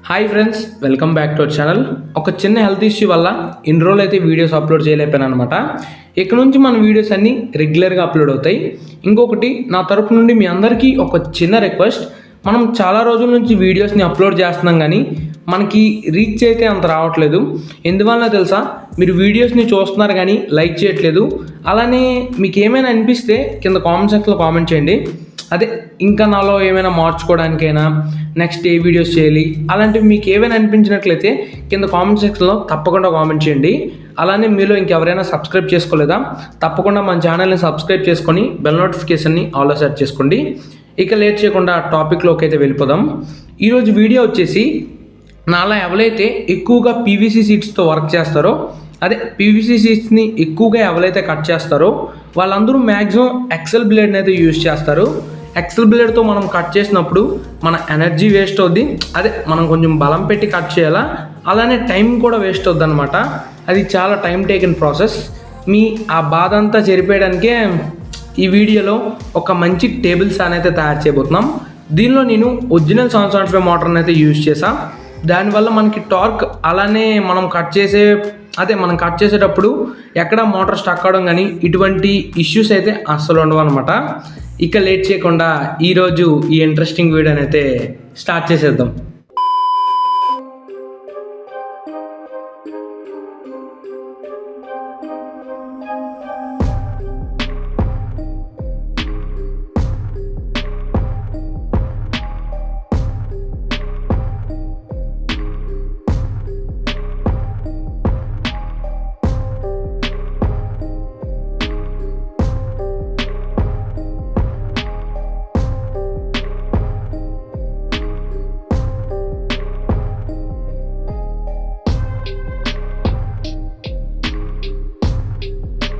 Hi friends, welcome back to our channel. ఒక చిన్న health issue వల్ల ఇన్ని రోజులు అయితే వీడియోస్ అప్లోడ్ చేయలేకపోయాను అనమాట. ఇక్కడ నుంచి మన వీడియోస్ అన్నీ రెగ్యులర్గా అప్లోడ్ అవుతాయి. ఇంకొకటి, నా తరపు నుండి మీ అందరికీ ఒక చిన్న రిక్వెస్ట్. మనం చాలా రోజుల నుంచి వీడియోస్ని అప్లోడ్ చేస్తున్నాం, కానీ మనకి రీచ్ అయితే అంత రావట్లేదు. ఎందువల్ల తెలుసా? మీరు వీడియోస్ని చూస్తున్నారు కానీ లైక్ చేయట్లేదు. అలానే మీకు ఏమైనా అనిపిస్తే కింద కామెంట్ సెక్షన్లో కామెంట్ చేయండి. అదే ఇంకా నాలో ఏమైనా మార్చుకోవడానికైనా, నెక్స్ట్ ఏ వీడియోస్ చేయాలి, అలాంటివి మీకు ఏమైనా అనిపించినట్లయితే కింద కామెంట్ సెక్షన్లో తప్పకుండా కామెంట్ చేయండి. అలానే మీలో ఇంకెవరైనా సబ్స్క్రైబ్ చేసుకోలేదా? తప్పకుండా మన ఛానల్ని సబ్స్క్రైబ్ చేసుకొని బెల్ నోటిఫికేషన్ని ఆల్లో సెట్ చేసుకోండి. ఇక లేట్ చేయకుండా టాపిక్లోకి అయితే వెళ్ళిపోదాం. ఈరోజు వీడియో వచ్చేసి, నాలా ఎవరైతే ఎక్కువగా పీవీసీ షీట్స్తో వర్క్ చేస్తారో, అదే పీవీసీ షీట్స్ని ఎక్కువగా ఎవరైతే కట్ చేస్తారో వాళ్ళందరూ మ్యాక్సిమం ఎక్సెల్ బ్లేడ్ని అయితే యూజ్ చేస్తారు. ఎక్సెల్ బ్లేడ్తో మనం కట్ చేసినప్పుడు మన ఎనర్జీ వేస్ట్ అవుద్ది. అదే మనం కొంచెం బలం పెట్టి కట్ చేయాలా, అలానే టైం కూడా వేస్ట్ అవుద్ది అనమాట. అది చాలా టైం టేకింగ్ ప్రాసెస్. మీ ఆ బాధ అంతా చెరిపేయడానికే ఈ వీడియోలో ఒక మంచి టేబుల్ ఫ్యాన్ అయితే తయారు చేయబోతున్నాం. దీనిలో నేను ఒరిజినల్ 775 మోటార్ని అయితే యూజ్ చేసాను. దానివల్ల మనకి టార్క్, అలానే మనం కట్ చేసేటప్పుడు ఎక్కడ మోటార్ స్టక్ అవడం కానీ ఇటువంటి ఇష్యూస్ అయితే అస్సలు ఉండవు అనమాట. ఇక లేట్ చేయకుండా ఈరోజు ఈ ఇంట్రెస్టింగ్ వీడియోని అయితే స్టార్ట్ చేసేద్దాం.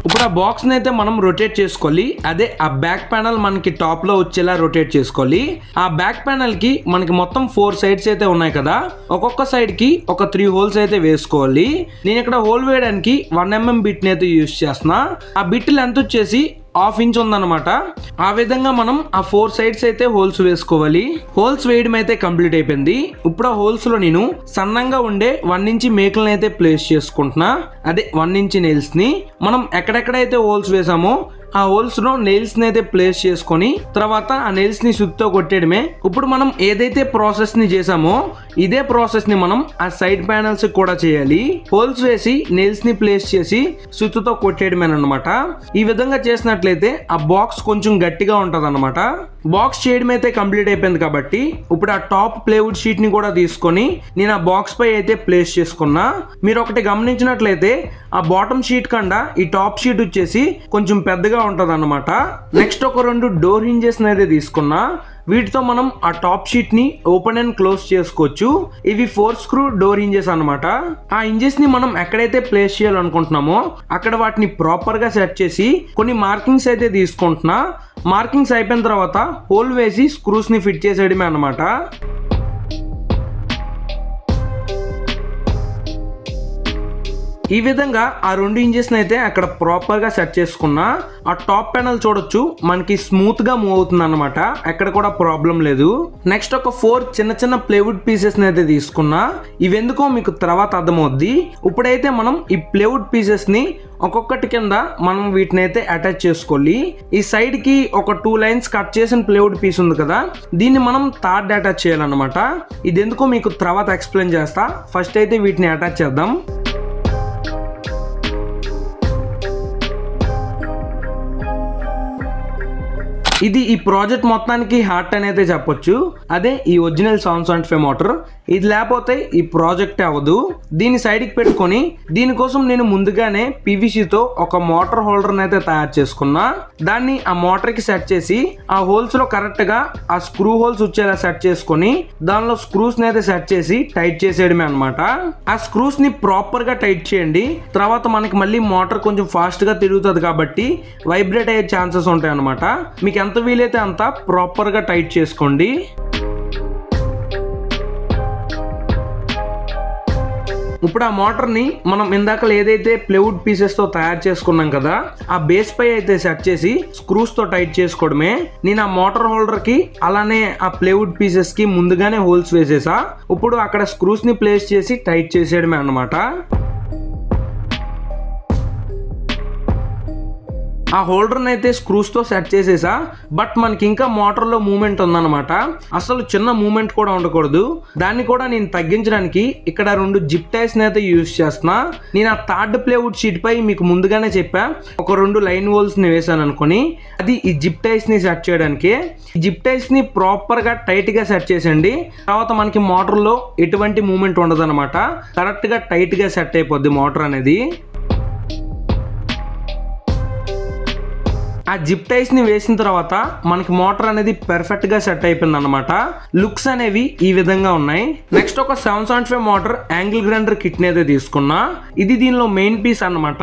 ఇప్పుడు ఆ బాక్స్ని అయితే మనం రొటేట్ చేసుకోవాలి. అదే ఆ బ్యాక్ ప్యానల్ మనకి టాప్లో వచ్చేలా రొటేట్ చేసుకోవాలి. ఆ బ్యాక్ ప్యానల్కి మనకి మొత్తం 4 సైడ్స్ అయితే ఉన్నాయి కదా, ఒక్కొక్క సైడ్కి ఒక 3 హోల్స్ అయితే వేసుకోవాలి. నేను ఇక్కడ హోల్ వేయడానికి 1 mm బిట్ని అయితే యూజ్ చేస్తున్నా. ఆ బిట్ లెంత్ వచ్చేసి 1/2 ఇంచ్ ఉందన్నమాట. ఆ విధంగా మనం ఆ 4 సైడ్స్ అయితే హోల్స్ వేసుకోవాలి. హోల్స్ వేయడం అయితే కంప్లీట్ అయిపోయింది. ఇప్పుడు ఆ హోల్స్ లో నేను సన్నంగా ఉండే 1 ఇంచ్ మేకులను అయితే ప్లేస్ చేసుకుంటున్నా. అదే 1 ఇంచ్ నెయిల్స్ ని మనం ఎక్కడెక్కడైతే హోల్స్ వేసామో ఆ హోల్స్ లో నెయిల్స్ ని అయితే ప్లేస్ చేసుకొని తర్వాత ఆ నెయిల్స్ ని సుత్తితో కొట్టేయడమే. ఇప్పుడు మనం ఏదైతే ప్రాసెస్ ని చేసామో ఇదే ప్రాసెస్ ని మనం ఆ సైడ్ ప్యానల్స్ కూడా చేయాలి. హోల్స్ వేసి నెయిల్స్ ని ప్లేస్ చేసి సుత్తితో కొట్టేయడమేనమాట. ఈ విధంగా చేసినట్లయితే ఆ బాక్స్ కొంచెం గట్టిగా ఉంటది అనమాట. బాక్స్ చేయడం అయితే కంప్లీట్ అయిపోయింది కాబట్టి ఇప్పుడు ఆ టాప్ ప్లేవుడ్ షీట్ ని కూడా తీసుకొని నేను ఆ బాక్స్ పై అయితే ప్లేస్ చేసుకున్నా. మీరు ఒకటి గమనించినట్లయితే ఆ బాటమ్ షీట్ కన్నా ఈ టాప్ షీట్ వచ్చేసి కొంచెం పెద్దగా ఉంటది అనమాట. నెక్స్ట్ ఒక 2 డోర్ హింజెస్ అయితే తీసుకున్నా. వీటితో మనం ఆ టాప్ షీట్ ని ఓపెన్ అండ్ క్లోజ్ చేసుకోవచ్చు. ఇవి 4 స్క్రూ డోర్ హింజెస్ అనమాట. ఆ హింజెస్ ని మనం ఎక్కడైతే ప్లేస్ చేయాలనుకుంటున్నామో అక్కడ వాటిని ప్రాపర్ గా సెట్ చేసి కొన్ని మార్కింగ్స్ అయితే తీసుకుంటున్నా. మార్కింగ్స్ అయిపోయిన తర్వాత హోల్ వేసి స్క్రూస్ ని ఫిట్ చేసేయడమే అనమాట. ఈ విధంగా ఆ 2 ఇంచెస్ అయితే అక్కడ ప్రాపర్ గా సెట్ చేసుకున్నా. ఆ టాప్ ప్యానల్ చూడొచ్చు మనకి స్మూత్ గా మూవ్ అవుతుంది అనమాట, ఎక్కడ కూడా ప్రాబ్లం లేదు. నెక్స్ట్ ఒక 4 చిన్న చిన్న ప్లేవుడ్ పీసెస్ అయితే తీసుకున్నా. ఇవెందుకో మీకు తర్వాత అర్థమవుద్ది. ఇప్పుడైతే మనం ఈ ప్లేవుడ్ పీసెస్ ని ఒక్కొక్కటి కింద మనం వీటిని అయితే అటాచ్ చేసుకోవాలి. ఈ సైడ్ కి ఒక 2 లైన్స్ కట్ చేసిన ప్లేవుడ్ పీస్ ఉంది కదా, దీన్ని మనం థర్డ్ అటాచ్ చేయాలన్నమాట. ఇది ఎందుకో మీకు తర్వాత ఎక్స్ప్లెయిన్ చేస్తా. ఫస్ట్ అయితే వీటిని అటాచ్ చేద్దాం. ఇది ఈ ప్రాజెక్ట్ మొత్తానికి హార్ట్ అనేది చెప్పొచ్చు. అదే ఈ ఒరిజినల్ 775 మోటార్. ఇది లేకపోతే ఈ ప్రాజెక్ట్ అవ్వదు. దీన్ని సైడ్కి పెట్టుకొని దీనికోసం నేను ముందుగానే పీవీసీతో ఒక మోటార్ హోల్డర్ని అయితే తయారు చేసుకున్నా. దాన్ని ఆ మోటార్కి సెట్ చేసి ఆ హోల్స్ లో కరెక్ట్ గా ఆ స్క్రూ హోల్స్ వచ్చేలా సెట్ చేసుకొని దానిలో స్క్రూస్ ని అయితే సెట్ చేసి టైట్ చేసేయడమే అనమాట. ఆ స్క్రూస్ ని ప్రాపర్ గా టైట్ చేయండి. తర్వాత మనకి మళ్ళీ మోటార్ కొంచెం ఫాస్ట్ గా తిరుగుతుంది కాబట్టి వైబ్రేట్ అయ్యే ఛాన్సెస్ ఉంటాయి అనమాట. మీకు ఎంత వీలైతే అంత ప్రాపర్ గా టైట్ చేసుకోండి. ఇప్పుడు ఆ మోటార్ని మనం ఇందాక ఏదైతే ప్లైవుడ్ పీసెస్ తో తయారు చేసుకున్నాం కదా, ఆ బేస్ పై అయితే సెట్ చేసి స్క్రూస్ తో టైట్ చేసుకోవడమే. నేను ఆ మోటార్ హోల్డర్ కి అలానే ఆ ప్లైవుడ్ పీసెస్ కి ముందుగానే హోల్స్ వేసేసా. ఇప్పుడు అక్కడ స్క్రూస్ ని ప్లేస్ చేసి టైట్ చేసేయడమే అన్నమాట. ఆ హోల్డర్ని అయితే స్క్రూస్తో సెట్ చేసేసా. బట్ మనకి ఇంకా మోటార్లో మూమెంట్ ఉందన్నమాట. అసలు చిన్న మూమెంట్ కూడా ఉండకూడదు. దాన్ని కూడా నేను తగ్గించడానికి ఇక్కడ 2 జిప్ టైస్ని అయితే యూజ్ చేస్తున్నా. నేను ఆ థర్డ్ ప్లైవుడ్ షీట్ పై మీకు ముందుగానే చెప్పా, ఒక 2 లైన్ హోల్స్ని వేసాను అనుకుని. అది ఈ జిప్ టైస్ని సెట్ చేయడానికి. ఈ జిప్ టైస్ని ప్రాపర్గా టైట్గా సెట్ చేసండి. తర్వాత మనకి మోటార్లో ఎటువంటి మూమెంట్ ఉండదు అనమాట. కరెక్ట్గా టైట్గా సెట్ అయిపోద్ది మోటార్ అనేది. ఆ జిప్ టైస్ ని వేసిన తర్వాత మనకి మోటార్ అనేది పర్ఫెక్ట్ గా సెట్ అయిపోయింది అనమాట. లుక్స్ అనేవి ఈ విధంగా ఉన్నాయి. నెక్స్ట్ ఒక 775 మోటార్ యాంగిల్ గ్రైండర్ కిట్ ని అయితే తీసుకున్నా. ఇది దీనిలో మెయిన్ పీస్ అన్నమాట.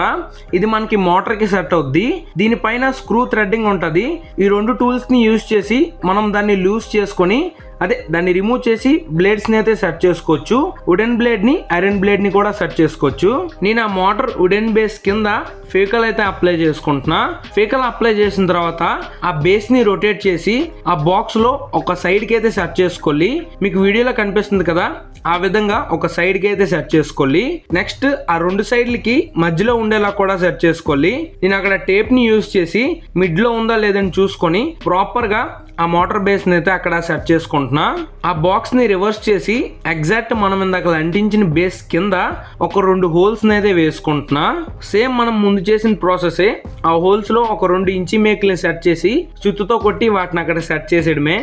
ఇది మనకి మోటార్ కి సెట్ అవుద్ది. దీనిపైన స్క్రూ థ్రెడ్డింగ్ ఉంటది. ఈ 2 టూల్స్ ని యూజ్ చేసి మనం దాన్ని లూజ్ చేసుకొని దాన్ని రిమూవ్ చేసి బ్లేడ్స్ ని అయితే సెట్ చేసుకోవచ్చు. వుడెన్ బ్లేడ్ ని, ఐరన్ బ్లేడ్ ని కూడా సెట్ చేసుకోవచ్చు. నేను ఆ మోటార్ వుడెన్ బేస్ కింద ఫేకల్ అయితే అప్లై చేసుకుంటున్నా. ఫేకల్ అప్లై చేసిన తర్వాత ఆ బేస్ ని రొటేట్ చేసి ఆ బాక్స్ లో ఒక సైడ్ కి అయితే సెట్ చేసుకోవాలి. మీకు వీడియోలో కనిపిస్తుంది కదా, ఆ విధంగా ఒక సైడ్ కి అయితే సెట్ చేసుకోవాలి. నెక్స్ట్ ఆ 2 సైడ్లకి మధ్యలో ఉండేలా కూడా సెట్ చేసుకోవాలి. నేను అక్కడ టేప్ ని యూజ్ చేసి మిడ్ లో ఉందా లేదని చూసుకొని ప్రాపర్ గా ఆ మోటార్ బేస్ ని అయితే అక్కడ సెట్ చేసుకుంటున్నా. ఆ బాక్స్ ని రివర్స్ చేసి ఎగ్జాక్ట్ మనం ఇందాక అంటించిన బేస్ కింద ఒక 2 హోల్స్ ని అయితే వేసుకుంటున్నా. సేమ్ మనం ముందు చేసిన ప్రాసెసే. ఆ హోల్స్ లో ఒక 2 ఇంచి మేకుల్ని సెట్ చేసి సుత్తుతో కొట్టి వాటిని అక్కడ సెట్ చేసేయడమే.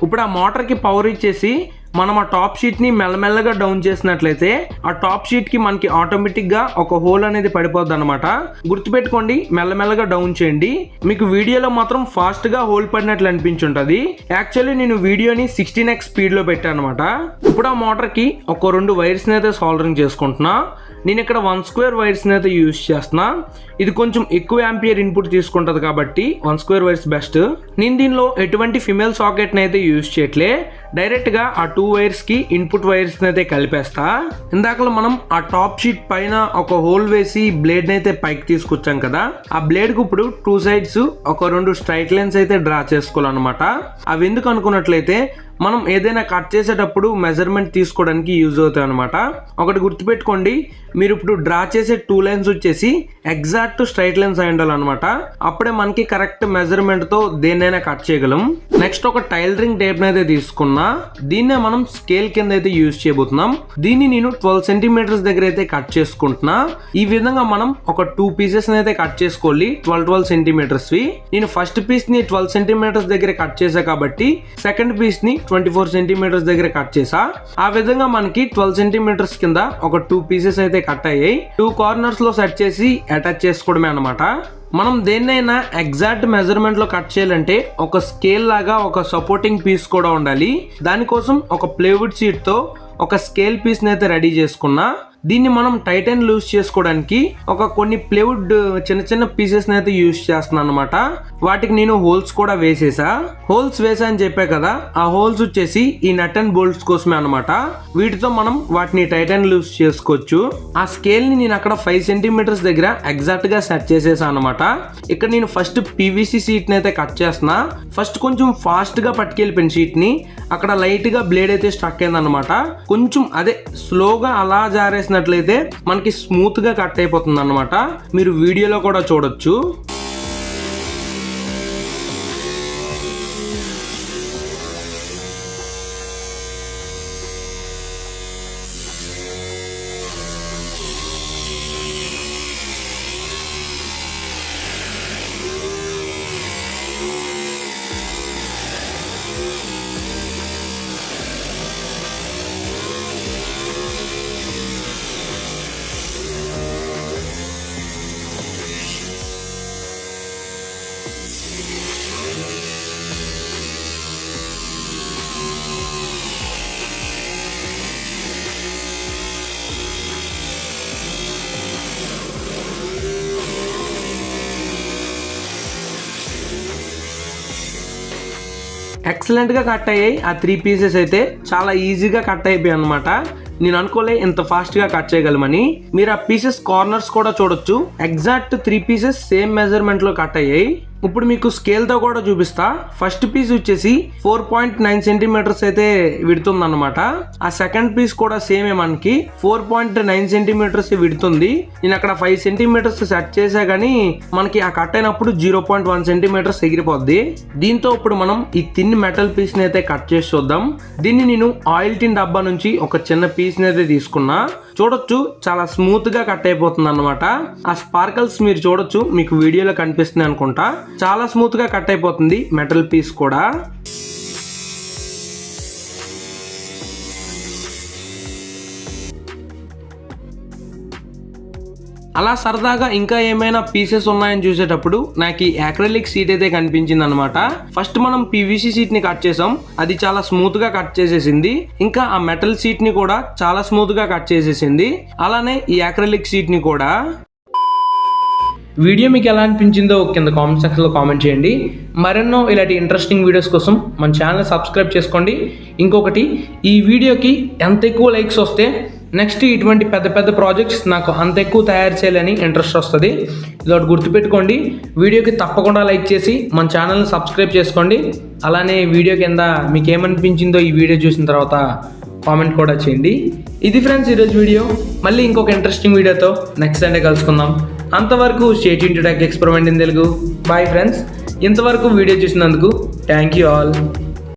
ఇప్పుడు ఆ మోటార్కి పవర్ ఇచ్చేసి మనం ఆ టాప్ షీట్ ని మెల్లమెల్లగా డౌన్ చేసినట్లయితే ఆ టాప్ షీట్ కి మనకి ఆటోమేటిక్ గా ఒక హోల్ అనేది పడిపోద్ది అనమాట. గుర్తుపెట్టుకోండి, మెల్లమెల్లగా డౌన్ చేయండి. మీకు వీడియోలో మాత్రం ఫాస్ట్ గా హోల్ పడినట్లు అనిపించుంటది. యాక్చువల్లీ నేను వీడియోని 16x స్పీడ్ లో పెట్టాను అనమాట. ఇప్పుడు ఆ మోటార్ కి ఒక 2 వైర్స్ ని అయితే సోల్డరింగ్ చేసుకుంటున్నా. నేను ఇక్కడ 1 స్క్వేర్ వైర్స్ ని అయితే యూజ్ చేస్తున్నా. ఇది కొంచెం ఎక్కువ యాంపియర్ ఇన్పుట్ తీసుకుంటది కాబట్టి 1 స్క్వేర్ వైర్స్ బెస్ట్. నేను దీనిలో ఎటువంటి ఫిమేల్ సాకెట్ ని అయితే యూజ్ చేయట్లే. డైరెక్ట్ గా ఆ 2 వైర్స్ కి ఇన్పుట్ వైర్స్ ని అయితే కలిపేస్తా. ఇందాకలో మనం ఆ టాప్ షీట్ పైన ఒక హోల్ వేసి బ్లేడ్ ని అయితే పైకి తీసుకొచ్చాం కదా, ఆ బ్లేడ్ కు ఇప్పుడు 2 సైడ్స్ ఒక 2 స్ట్రైట్ లైన్స్ అయితే డ్రా చేసుకోవాలన్నమాట. అవి ఎందుకు అనుకున్నట్లయితే మనం ఏదైనా కట్ చేసేటప్పుడు మెజర్మెంట్ తీసుకోవడానికి యూజ్ అవుతాయి అనమాట. ఒకటి గుర్తుపెట్టుకోండి, మీరు ఇప్పుడు డ్రా చేసే 2 లైన్స్ వచ్చేసి ఎగ్జాక్ట్ స్ట్రైట్ లైన్స్ అయి ఉండాలన్నమాట. అప్పుడే మనకి కరెక్ట్ మెజర్మెంట్ తో దేన్నైనా కట్ చేయగలం. నెక్స్ట్ ఒక టైలరింగ్ టేప్ అయితే తీసుకున్నా. దీన్నే మనం స్కేల్ కింద అయితే యూజ్ చేయబోతున్నాం. దీన్ని నేను 12 సెంటీమీటర్స్ దగ్గర అయితే కట్ చేసుకుంటున్నా. ఈ విధంగా మనం ఒక 2 పీసెస్ అయితే కట్ చేసుకోవాలి, 12 సెంటీమీటర్స్ వి. నేను ఫస్ట్ పీస్ ని 12 సెంటీమీటర్స్ దగ్గర కట్ చేసా కాబట్టి సెకండ్ పీస్ ని 24 సెంటీమీటర్స్ దగ్గర కట్ చేసా. ఆ విధంగా మనకి 12 సెంటీమీటర్స్ కింద ఒక 2 పీసెస్ అయితే కట్ అయ్యాయి. 2 కార్నర్స్ లో సెట్ చేసి అటాచ్ చేసుకోవడమే అనమాట. మనం దేన్నైనా ఎగ్జాక్ట్ మెజర్మెంట్ లో కట్ చేయాలంటే ఒక స్కేల్ లాగా ఒక సపోర్టింగ్ పీస్ కూడా ఉండాలి. దానికోసం ఒక ప్లైవుడ్ షీట్ తో ఒక స్కేల్ పీస్ ని అయితే రెడీ చేసుకున్నా. దీన్ని మనం టైట్ అండ్ లూజ్ చేసుకోవడానికి కొన్ని ప్లైవుడ్ చిన్న చిన్న పీసెస్ అయితే యూజ్ చేస్తున్నాను అనమాట. వాటికి నేను హోల్స్ కూడా వేసేసా. హోల్స్ వేసా అని చెప్పా కదా, ఆ హోల్స్ వచ్చేసి ఈ నట్ అండ్ బోల్ట్స్ కోసమే అనమాట. వీటితో మనం వాటిని టైట్ అండ్ లూజ్ చేసుకోవచ్చు. ఆ స్కేల్ ని నేను అక్కడ 5 సెంటీమీటర్స్ దగ్గర ఎగ్జాక్ట్ గా సెట్ చేసేసా అనమాట. ఇక్కడ నేను ఫస్ట్ పీవీసీ షీట్ ని అయితే కట్ చేస్తున్నా. ఫస్ట్ కొంచెం ఫాస్ట్ గా పట్టుకెళ్ళిపోయిన షీట్ ని అక్కడ లైట్ గా బ్లేడ్ అయితే స్ట్రక్ అయింది అనమాట. కొంచెం స్లోగా అలా జారేసినట్లయితే మనకి స్మూత్ గా కట్ అయిపోతుంది అనమాట. మీరు వీడియోలో కూడా చూడొచ్చు. ఎక్సలెంట్గా కట్ అయ్యాయి. ఆ 3 పీసెస్ అయితే చాలా ఈజీగా కట్ అయిపోయాయి అనమాట. నేను అనుకోలే ఇంత ఫాస్ట్గా కట్ చేయగలమని. మీరు ఆ పీసెస్ కార్నర్స్ కూడా చూడొచ్చు. ఎగ్జాక్ట్ 3 పీసెస్ సేమ్ మెజర్మెంట్లో కట్ అయ్యాయి. ఇప్పుడు మీకు స్కేల్తో కూడా చూపిస్తా. ఫస్ట్ పీస్ వచ్చేసి 4.9 సెంటీమీటర్స్ అయితే విడుతుందన్నమాట. ఆ సెకండ్ పీస్ కూడా సేమే మనకి 4.9 సెంటీమీటర్స్ విడుతుంది. నేను అక్కడ 5 సెంటీమీటర్స్ సెట్ చేసా కానీ మనకి ఆ కట్ అయినప్పుడు 0.1 సెంటీమీటర్స్ ఎగిరిపోద్ది. దీంతో ఇప్పుడు మనం ఈ థిన్ మెటల్ పీస్ని అయితే కట్ చేసి చూద్దాం. దీన్ని నేను ఆయిల్ టిన్ డబ్బా నుంచి ఒక చిన్న పీస్ని అయితే తీసుకున్నా. చూడొచ్చు చాలా స్మూత్ గా కట్ అయిపోతుంది అన్నమాట. ఆ స్పార్కల్స్ మీరు చూడొచ్చు, మీకు వీడియోలో కనిపిస్తుంది అనుకుంటా. చాలా స్మూత్ గా కట్ అయిపోతుంది మెటల్ పీస్ కూడా. అలా సరదాగా ఇంకా ఏమైనా పీసెస్ ఉన్నాయని చూసేటప్పుడు నాకు ఈ యాక్రిలిక్ షీట్ అయితే కనిపించింది అనమాట. ఫస్ట్ మనం పీవీసీ షీట్ ని కట్ చేసాం, అది చాలా స్మూత్ గా కట్ చేసేసింది. ఇంకా ఆ మెటల్ షీట్ ని కూడా చాలా స్మూత్ గా కట్ చేసేసింది. అలానే ఈ యాక్రిలిక్ షీట్ ని కూడా. వీడియో మీకు ఎలా అనిపించిందో కింద కామెంట్ సెక్షన్లో కామెంట్ చేయండి. మరెన్నో ఇలాంటి ఇంట్రెస్టింగ్ వీడియోస్ కోసం మన ఛానల్ సబ్స్క్రైబ్ చేసుకోండి. ఇంకొకటి, ఈ వీడియోకి ఎంత ఎక్కువ లైక్స్ వస్తే నెక్స్ట్ ఇటువంటి పెద్ద పెద్ద ప్రాజెక్ట్స్ నాకు అంత ఎక్కువ తయారు చేయాలని ఇంట్రెస్ట్ వస్తుంది. ఇదొకటి గుర్తుపెట్టుకోండి. వీడియోకి తప్పకుండా లైక్ చేసి మన ఛానల్ని సబ్స్క్రైబ్ చేసుకోండి. అలానే వీడియో కింద మీకు ఏమనిపించిందో ఈ వీడియో చూసిన తర్వాత కామెంట్ కూడా చేయండి. ఇది ఫ్రెండ్స్ ఈరోజు వీడియో. మళ్ళీ ఇంకొక ఇంట్రెస్టింగ్ వీడియోతో నెక్స్ట్ సండే కలుసుకుందాం. అంతవరకు stay tuned to Tech Experiment in Telugu. Bye friends. ఇంతవరకు వీడియో చూసినందుకు థ్యాంక్ యూ ఆల్.